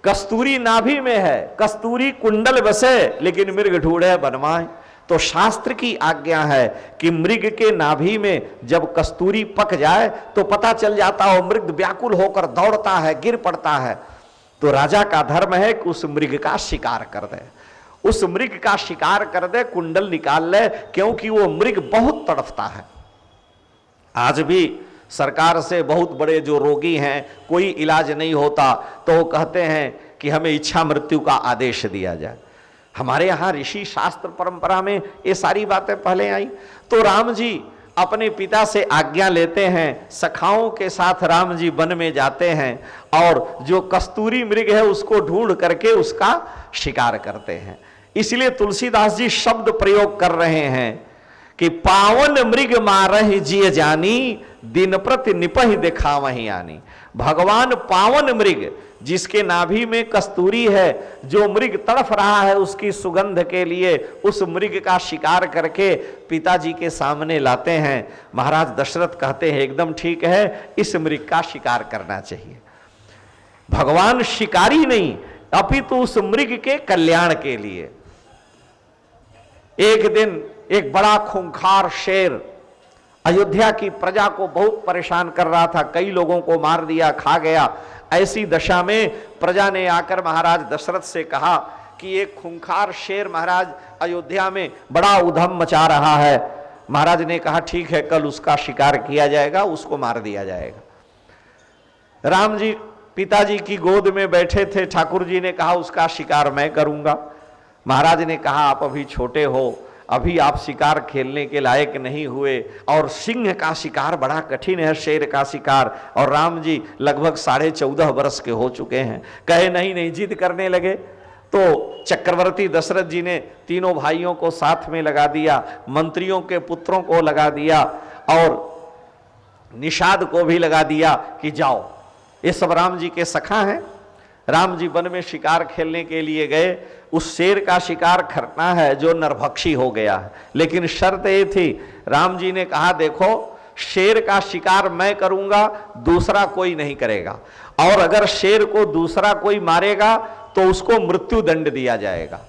कस्तूरी नाभि में है, कस्तूरी कुंडल बसे लेकिन मृग ढूंढे बनमाए। तो शास्त्र की आज्ञा है कि मृग के नाभि में जब कस्तूरी पक जाए तो पता चल जाता हो, मृग व्याकुल होकर दौड़ता है, गिर पड़ता है। तो राजा का धर्म है कि उस मृग का शिकार कर दे, उस मृग का शिकार कर दे, कुंडल निकाल ले, क्योंकि वो मृग बहुत तड़फता है। आज भी सरकार से बहुत बड़े जो रोगी हैं, कोई इलाज नहीं होता तो वो कहते हैं कि हमें इच्छा मृत्यु का आदेश दिया जाए। हमारे यहाँ ऋषि शास्त्र परंपरा में ये सारी बातें पहले आई। तो राम जी अपने पिता से आज्ञा लेते हैं, सखाओं के साथ राम जी वन में जाते हैं और जो कस्तूरी मृग है उसको ढूंढ करके उसका शिकार करते हैं। इसलिए तुलसीदास जी शब्द प्रयोग कर रहे हैं कि पावन मृग मारहि जिय जानी, दिन प्रति निपहि दिखावहि आनी। भगवान पावन मृग जिसके नाभि में कस्तूरी है, जो मृग तड़फ रहा है उसकी सुगंध के लिए, उस मृग का शिकार करके पिताजी के सामने लाते हैं। महाराज दशरथ कहते हैं एकदम ठीक है, इस मृग का शिकार करना चाहिए। भगवान शिकारी नहीं, अपितु उस मृग के कल्याण के लिए। एक दिन एक बड़ा खूंखार शेर अयोध्या की प्रजा को बहुत परेशान कर रहा था, कई लोगों को मार दिया, खा गया। ऐसी दशा में प्रजा ने आकर महाराज दशरथ से कहा कि एक खूंखार शेर महाराज अयोध्या में बड़ा उधम मचा रहा है। महाराज ने कहा ठीक है, कल उसका शिकार किया जाएगा, उसको मार दिया जाएगा। राम जी पिताजी की गोद में बैठे थे, ठाकुर जी ने कहा उसका शिकार मैं करूंगा। महाराज ने कहा आप अभी छोटे हो, अभी आप शिकार खेलने के लायक नहीं हुए, और सिंह का शिकार बड़ा कठिन है, शेर का शिकार, और राम जी लगभग 14.5 वर्ष के हो चुके हैं। कहे नहीं, जिद करने लगे। तो चक्रवर्ती दशरथ जी ने तीनों भाइयों को साथ में लगा दिया, मंत्रियों के पुत्रों को लगा दिया और निषाद को भी लगा दिया कि जाओ, ये सब राम जी के सखा हैं। राम जी वन में शिकार खेलने के लिए गए। उस शेर का शिकार करना है जो नरभक्षी हो गया है, लेकिन शर्त ये थी, राम जी ने कहा देखो शेर का शिकार मैं करूंगा, दूसरा कोई नहीं करेगा, और अगर शेर को दूसरा कोई मारेगा तो उसको मृत्यु दंड दिया जाएगा।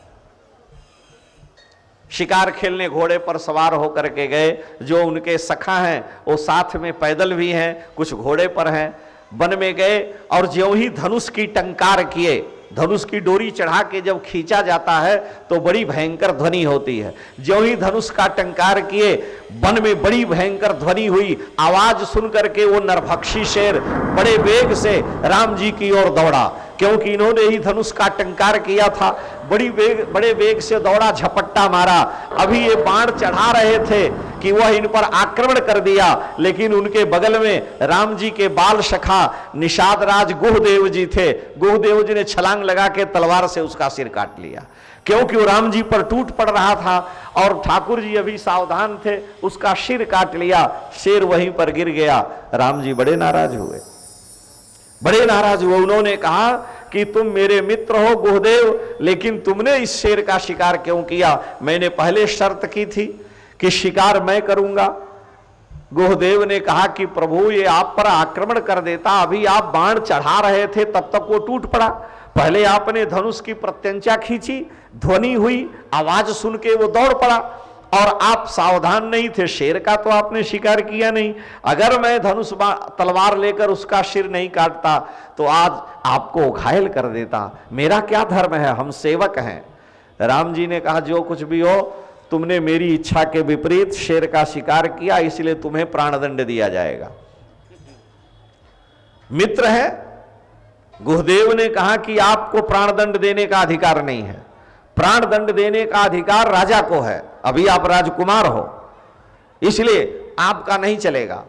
शिकार खेलने घोड़े पर सवार होकर के गए। जो उनके सखा हैं वो साथ में पैदल भी हैं, कुछ घोड़े पर हैं। वन में गए और ज्यों ही धनुष की टंकार किए, धनुष की डोरी चढ़ा के जब खींचा जाता है तो बड़ी भयंकर ध्वनि होती है। ज्यों ही धनुष का टंकार किए, वन में बड़ी भयंकर ध्वनि हुई। आवाज सुन करके वो नरभक्षी शेर बड़े वेग से राम जी की ओर दौड़ा, क्योंकि इन्होंने ही धनुष का टंकार किया था। बड़े वेग से दौड़ा, झपट्टा मारा। अभी ये बाण चढ़ा रहे थे कि वह इन पर आक्रमण कर दिया, लेकिन उनके बगल में राम जी के बाल सखा निषाद राज गुहदेव जी थे। गुहदेव जी ने छलांग लगा के तलवार से उसका सिर काट लिया, क्योंकि वो राम जी पर टूट पड़ रहा था और ठाकुर जी अभी सावधान थे, उसका सिर काट लिया। शेर वहीं पर गिर गया। राम जी बड़े नाराज हुए, बड़े नाराज हुए। उन्होंने कहा कि तुम मेरे मित्र हो गुहदेव, लेकिन तुमने इस शेर का शिकार क्यों किया? मैंने पहले शर्त की थी कि शिकार मैं करूंगा। गुहदेव ने कहा कि प्रभु ये आप पर आक्रमण कर देता, अभी आप बाण चढ़ा रहे थे तब तक वो टूट पड़ा। पहले आपने धनुष की प्रत्यंचा खींची, ध्वनि हुई, आवाज सुन के वो दौड़ पड़ा, और आप सावधान नहीं थे, शेर का तो आपने शिकार किया नहीं। अगर मैं धनुष तलवार लेकर उसका सिर नहीं काटता तो आज आपको घायल कर देता। मेरा क्या धर्म है, हम सेवक हैं। राम जी ने कहा जो कुछ भी हो, तुमने मेरी इच्छा के विपरीत शेर का शिकार किया, इसलिए तुम्हें प्राणदंड दिया जाएगा। मित्र है, गुहदेव ने कहा कि आपको प्राणदंड देने का अधिकार नहीं है, प्राणदंड देने का अधिकार राजा को है, अभी आप राजकुमार हो, इसलिए आपका नहीं चलेगा।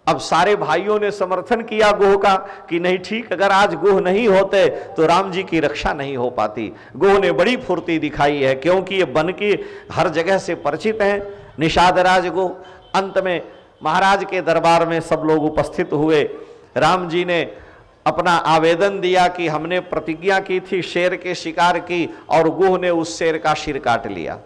अब सारे भाइयों ने समर्थन किया गुह का कि नहीं ठीक, अगर आज गुह नहीं होते तो राम जी की रक्षा नहीं हो पाती। गुह ने बड़ी फुर्ती दिखाई है, क्योंकि ये बन के हर जगह से परिचित हैं, निषाद राज गुह। अंत में महाराज के दरबार में सब लोग उपस्थित हुए। राम जी ने अपना आवेदन दिया कि हमने प्रतिज्ञा की थी शेर के शिकार की, और गुह ने उस शेर का सिर काट लिया।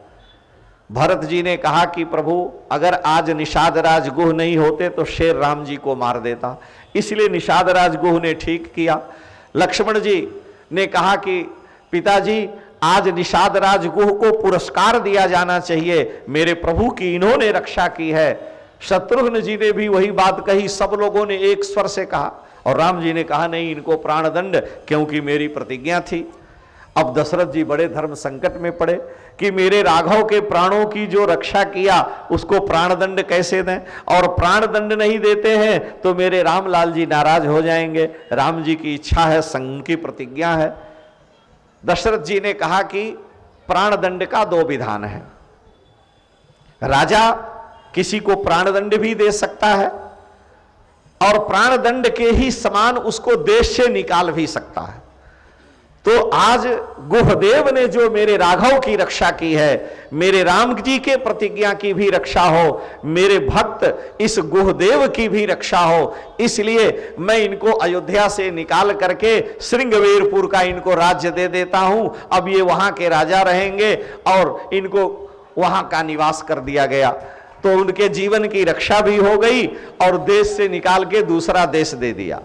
भरत जी ने कहा कि प्रभु अगर आज निषाद राज गुह नहीं होते तो शेर राम जी को मार देता, इसलिए निषाद राज गुह ने ठीक किया। लक्ष्मण जी ने कहा कि पिताजी आज निषाद राज गुह को पुरस्कार दिया जाना चाहिए, मेरे प्रभु की इन्होंने रक्षा की है। शत्रुघ्न जी ने भी वही बात कही, सब लोगों ने एक स्वर से कहा, और राम जी ने कहा नहीं, इनको प्राणदंड, क्योंकि मेरी प्रतिज्ञा थी। अब दशरथ जी बड़े धर्म संकट में पड़े कि मेरे राघव के प्राणों की जो रक्षा किया उसको प्राणदंड कैसे दें, और प्राणदंड नहीं देते हैं तो मेरे रामलाल जी नाराज हो जाएंगे। राम जी की इच्छा है, संग की प्रतिज्ञा है। दशरथ जी ने कहा कि प्राणदंड का दो विधान है, राजा किसी को प्राणदंड भी दे सकता है, और प्राणदंड के ही समान उसको देश से निकाल भी सकता है। तो आज गुहदेव ने जो मेरे राघव की रक्षा की है, मेरे राम जी के प्रतिज्ञा की भी रक्षा हो, मेरे भक्त इस गुहदेव की भी रक्षा हो, इसलिए मैं इनको अयोध्या से निकाल करके श्रृंगवेरपुर का इनको राज्य दे देता हूं। अब ये वहां के राजा रहेंगे और इनको वहां का निवास कर दिया गया, तो उनके जीवन की रक्षा भी हो गई और देश से निकाल के दूसरा देश दे दिया।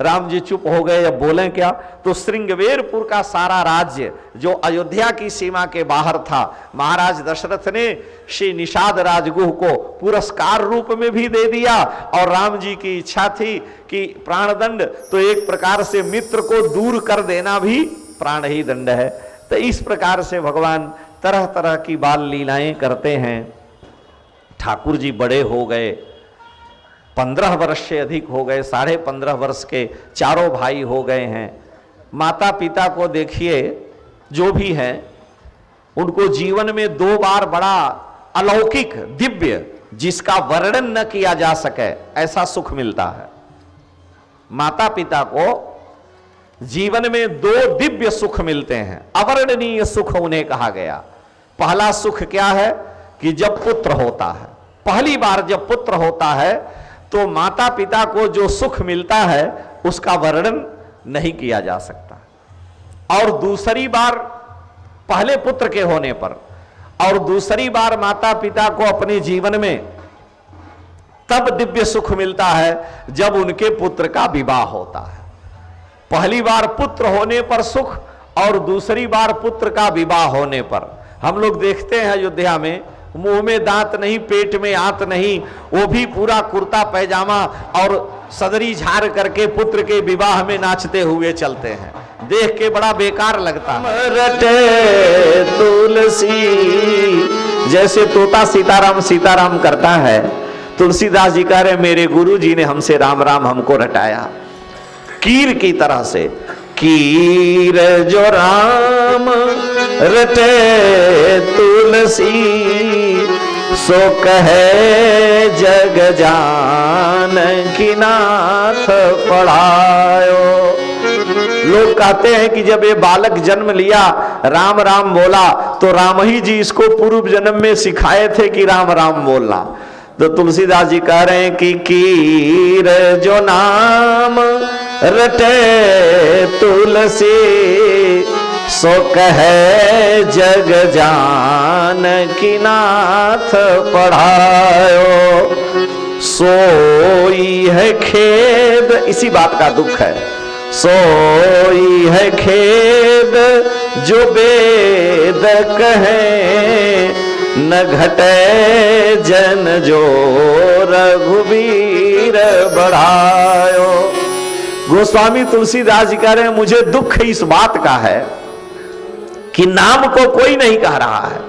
राम जी चुप हो गए, अब बोले क्या? तो श्रृंगवेरपुर का सारा राज्य जो अयोध्या की सीमा के बाहर था, महाराज दशरथ ने श्री निषाद राजगुह को पुरस्कार रूप में भी दे दिया, और राम जी की इच्छा थी कि प्राणदंड तो एक प्रकार से मित्र को दूर कर देना भी प्राण ही दंड है। तो इस प्रकार से भगवान तरह तरह की बाल लीलाएं करते हैं। ठाकुर जी बड़े हो गए, 15 वर्ष से अधिक हो गए, 15.5 वर्ष के चारों भाई हो गए हैं। माता पिता को देखिए, जो भी हैं उनको जीवन में 2 बार बड़ा अलौकिक दिव्य, जिसका वर्णन न किया जा सके ऐसा सुख मिलता है। माता पिता को जीवन में 2 दिव्य सुख मिलते हैं, अवर्णनीय सुख उन्हें कहा गया। पहला सुख क्या है कि जब पुत्र होता है, पहली बार जब पुत्र होता है तो माता पिता को जो सुख मिलता है उसका वर्णन नहीं किया जा सकता। और दूसरी बार पहले पुत्र के होने पर, और दूसरी बार माता पिता को अपने जीवन में तब दिव्य सुख मिलता है जब उनके पुत्र का विवाह होता है। पहली बार पुत्र होने पर सुख, और दूसरी बार पुत्र का विवाह होने पर। हम लोग देखते हैं अयोध्या में, मुंह में दांत नहीं, पेट में आंत नहीं, वो भी पूरा कुर्ता पैजामा और सदरी झाड़ करके पुत्र के विवाह में नाचते हुए चलते हैं, देख के बड़ा बेकार लगता है। रटे तुलसी, जैसे तोता सीताराम सीताराम करता है, तुलसीदास जी कह रहे मेरे गुरु जी ने हमसे राम राम हमको रटाया कीर की तरह से। कीर जो राम रटे तुलसी, सो कहे जग जान की नाथ पढ़ायो। लोग कहते हैं कि जब ये बालक जन्म लिया, राम राम बोला, तो राम ही जी इसको पूर्व जन्म में सिखाए थे कि राम राम बोलना। तो तुलसीदास जी कह रहे हैं कि कीर जो नाम रटे तुलसी सो कहे जग जानकी नाथ पढ़ायो। सोई है खेद, इसी बात का दुख है, सोई है खेद जो वेद कहे, न घटे जन जो रघुबीर बढ़ायो। गोस्वामी तुलसीदास जी कह रहे हैं मुझे दुख इस बात का है कि नाम को कोई नहीं कह रहा है,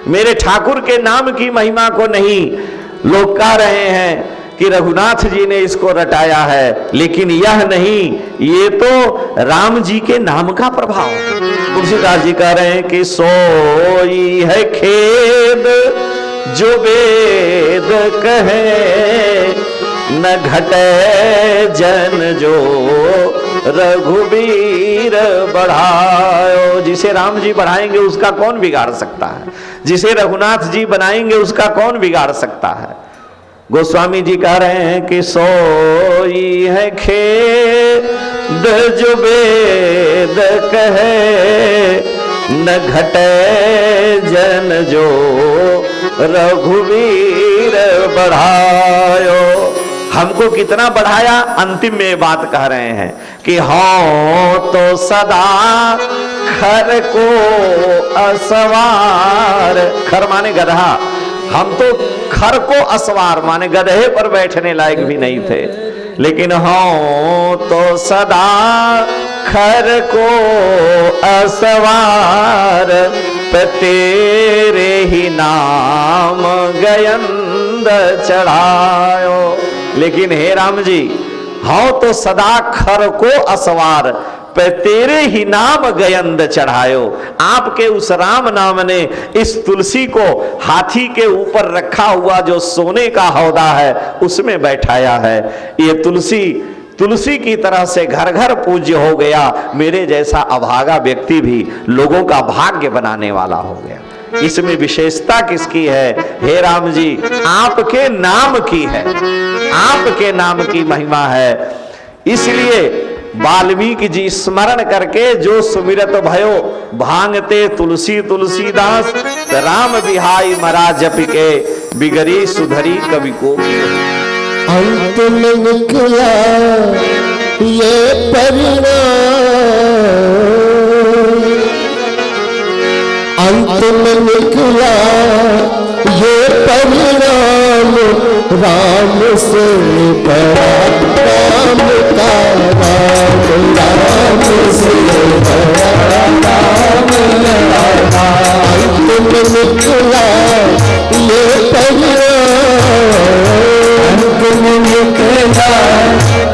मेरे ठाकुर के नाम की महिमा को नहीं लोग कह रहे हैं कि रघुनाथ जी ने इसको रटाया है, लेकिन यह नहीं, ये तो राम जी के नाम का प्रभाव। तुलसीदास जी कह रहे हैं कि सोई है खेद जो वेद कहे, न घटे जन जो रघुबीर बढ़ायो। जिसे राम जी बढ़ाएंगे उसका कौन बिगाड़ सकता है, जिसे रघुनाथ जी बनाएंगे उसका कौन बिगाड़ सकता है। गोस्वामी जी कह रहे हैं कि सोई है खेद जो वेद कहे, न घटे जन जो रघुवीर बढ़ायो। हमको कितना बढ़ाया, अंतिम में बात कह रहे हैं कि हो तो सदा खर को असवार, खर माने गधा, हम तो खर को असवार माने गधे पर बैठने लायक भी नहीं थे, लेकिन हो तो सदा खर को असवार, तेरे ही नाम गयंद चढ़ायो। लेकिन हे राम जी, हो तो सदा खर को असवार, पे तेरे ही नाम गयंद चढ़ायो। आपके उस राम नाम ने इस तुलसी को हाथी के ऊपर रखा हुआ जो सोने का हौदा है उसमें बैठाया है। ये तुलसी की तरह से घर घर पूज्य हो गया, मेरे जैसा अभागा व्यक्ति भी लोगों का भाग्य बनाने वाला हो गया। इसमें विशेषता किसकी है? हे राम जी, आपके नाम की है, आपके नाम की महिमा है। इसलिए वाल्मीकि जी स्मरण करके जो सुमिरत भयो, भांगते तुलसी तुलसीदास, राम बिहाई मरा जप के, बिगड़ी सुधरी कवि को। अंत में निकला ये परिणाम, अंत में निकला ये परिणाम, राम से बड़ा काम का राम, राम से बड़ा काम का। अंत में निकला ये परिणाम, अंत में निकला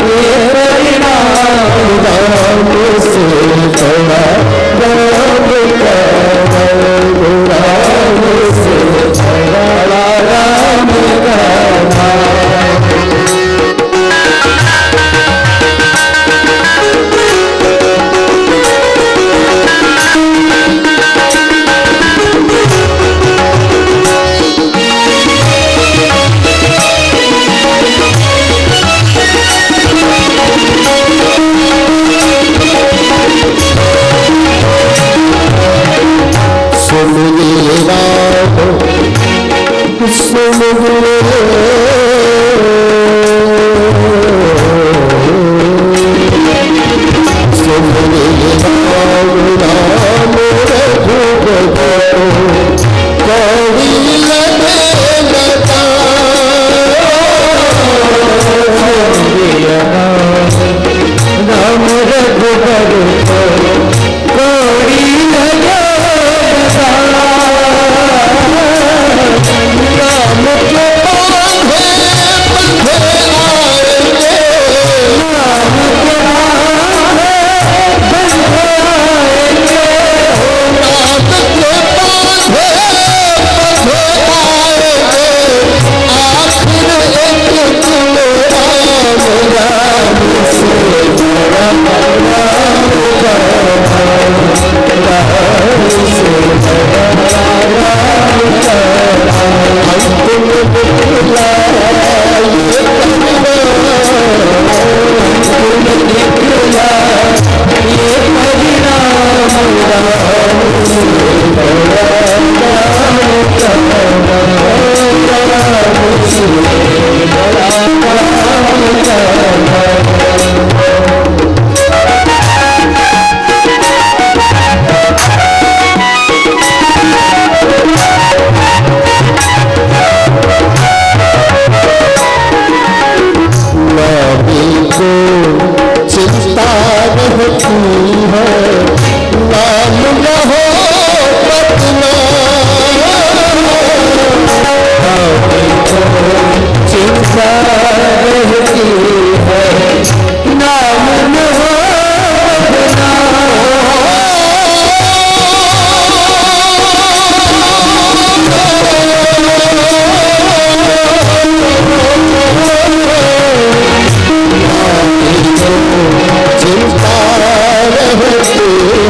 ये परिणाम, राम से बड़ा राम का, राम से बड़ा राम का।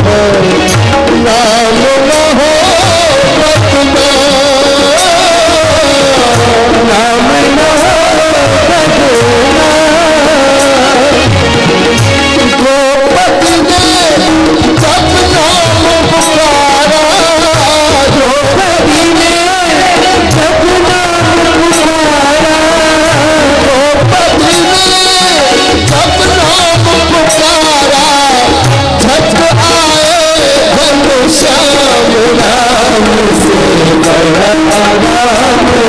है नाम मोहब्बत में, नाम मोहब्बत द्रौपदी ने जब नाम पुकारा, द्रौपदी ने जब नाम पुकारा, द्रौपदी ने जब नाम पुकारा, झट आए घनश्याम राम से बड़ा राम, राम से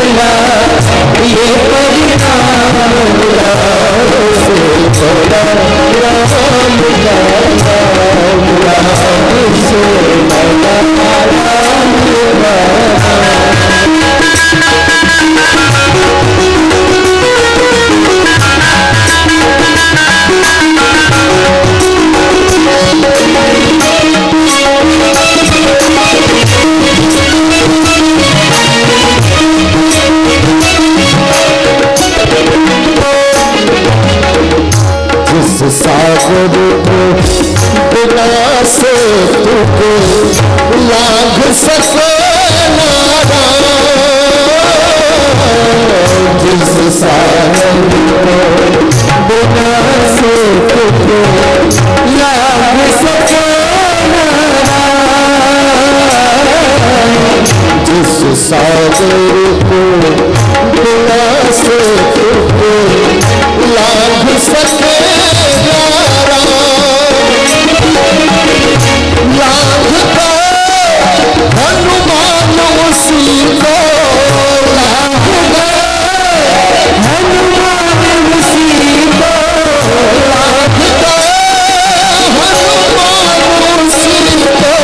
बड़ा ये परिणाम से बड़ा सागर को बिना से तुझको लाग सके नारा, जिस सागर को बिना से तुझको लाग सके नारा, जिस सागर को बिना से तुझको लाग सके हनुमान उसी को लाभ हनुमान उसी को लाभ हनुमान उसी को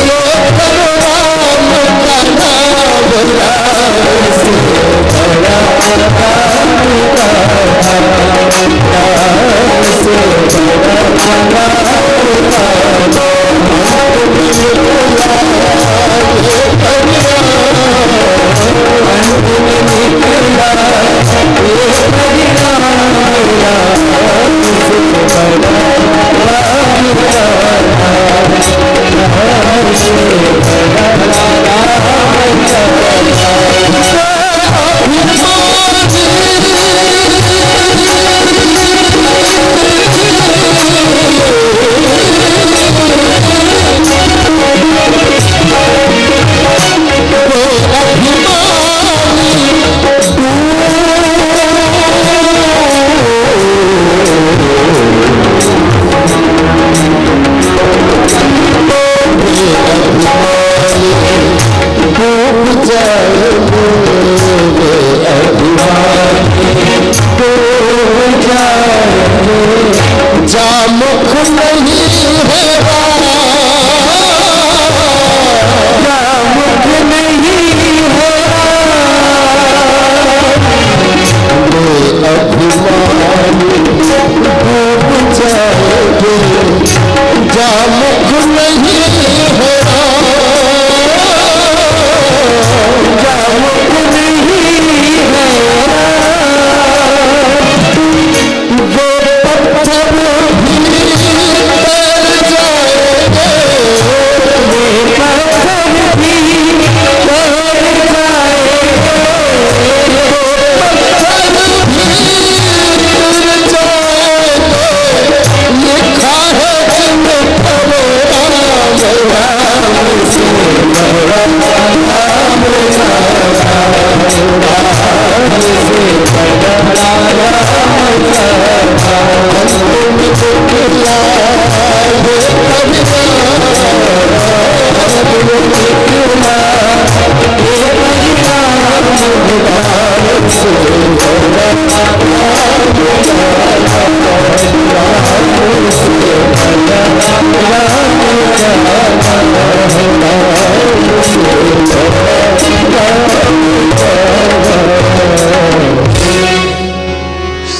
लोक राम का नाम से बड़ा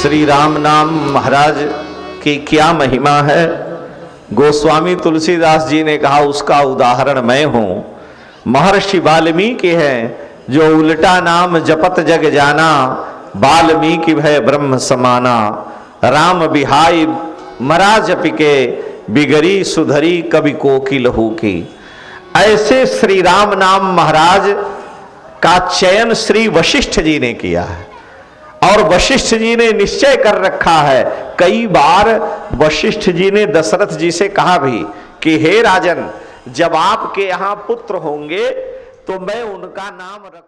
श्री राम नाम महाराज की क्या महिमा है, गोस्वामी तुलसीदास जी ने कहा उसका उदाहरण मैं हूं। महर्षि वाल्मीकि है जो उल्टा नाम जपत जग जाना, वाल्मीकि भय ब्रह्म समाना। राम बिहाई मरा जपिके, बिगड़ी सुधरी कवि कोकिल हो की। ऐसे श्री राम नाम महाराज का चयन श्री वशिष्ठ जी ने किया है और वशिष्ठ जी ने निश्चय कर रखा है। कई बार वशिष्ठ जी ने दशरथ जी से कहा भी कि हे राजन, जब आपके यहां पुत्र होंगे तो मैं उनका नाम रख